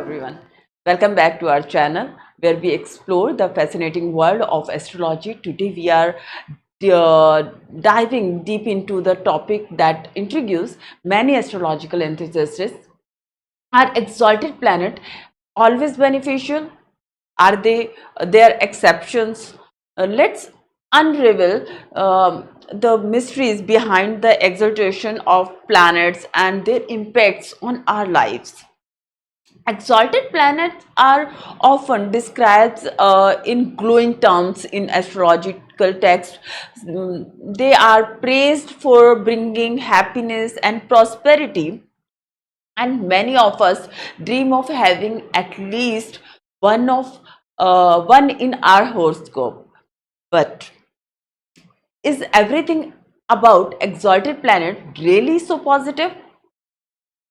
everyone. Welcome back to our channel where we explore the fascinating world of astrology. Today we are diving deep into the topic that intrigues many astrological enthusiasts. Are exalted planet always beneficial? Are they there exceptions? Let's unravel the mysteries behind the exaltation of planets and their impacts on our lives. Exalted planets are often described in glowing terms in astrological texts. They are praised for bringing happiness and prosperity, and many of us dream of having at least one in our horoscope. But is everything about exalted planet really so positive?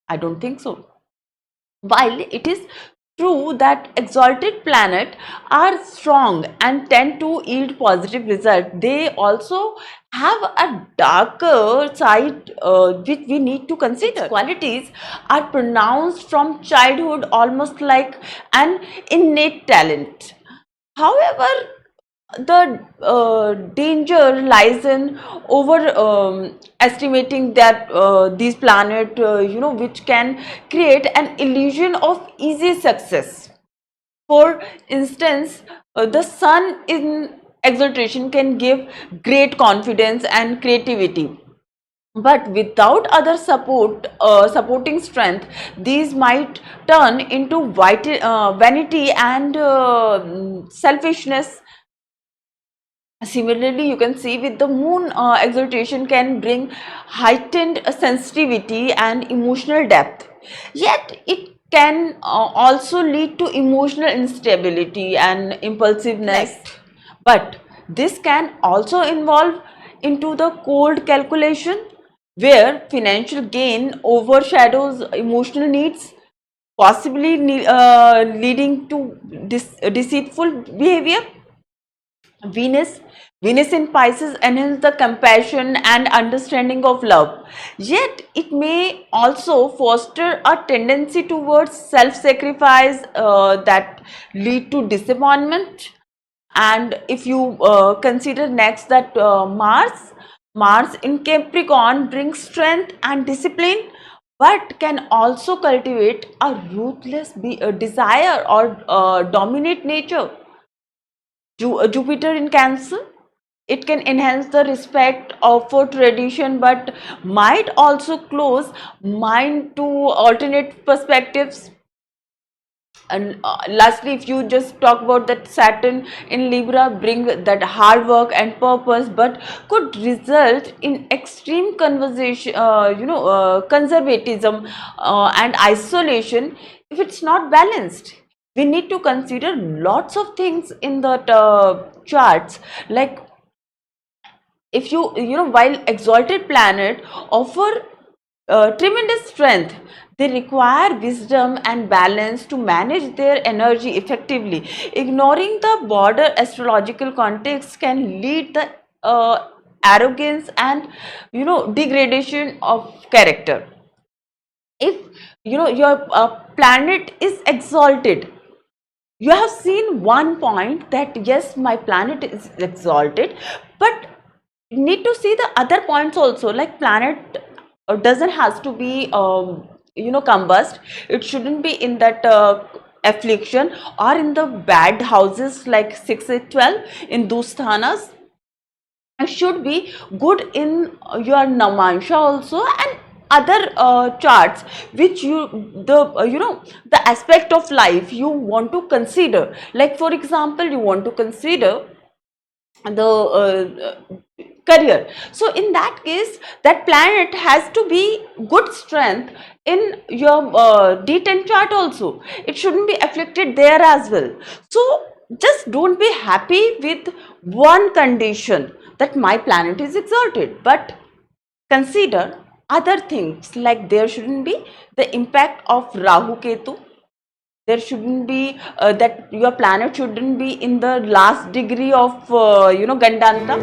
I don't think so. While it is true that exalted planets are strong and tend to yield positive results, they also have a darker side which we need to consider. Its qualities are pronounced from childhood, almost like an innate talent. However, the danger lies in over estimating that these planets, which can create an illusion of easy success. For instance, the sun in exaltation can give great confidence and creativity, but without other supporting strength, these might turn into vanity and selfishness. Similarly, you can see with the moon, exaltation can bring heightened sensitivity and emotional depth. Yet, it can also lead to emotional instability and impulsiveness. But this can also involve into the cold calculation, where financial gain overshadows emotional needs, possibly leading to deceitful behavior. Venus, Venus in Pisces enhances the compassion and understanding of love. Yet, it may also foster a tendency towards self-sacrifice that lead to disappointment. And if you consider next that Mars in Capricorn brings strength and discipline, but can also cultivate a ruthless desire or dominate nature. Jupiter in Cancer, it can enhance the respect for tradition, but might also close mind to alternate perspectives. And lastly, if you just talk about that Saturn in Libra bring that hard work and purpose, but could result in extreme conservatism and isolation if it's not balanced. We need to consider lots of things in the charts, like if while exalted planet offer tremendous strength, they require wisdom and balance to manage their energy effectively. Ignoring the broader astrological context can lead the arrogance and degradation of character. If your planet is exalted, you have seen one point that yes, my planet is exalted, but need to see the other points also, like planet doesn't has to be combust. It shouldn't be in that affliction or in the bad houses like 6 8 12 in those sthanas. It should be good in your namansha also, and other charts which the aspect of life you want to consider. Like for example, you want to consider the career. So in that case, that planet has to be good strength in your D10 chart also. It shouldn't be afflicted there as well. So just don't be happy with one condition that my planet is exalted, but consider other things, like there shouldn't be the impact of Rahu Ketu. There shouldn't be that your planet shouldn't be in the last degree of Gandanta.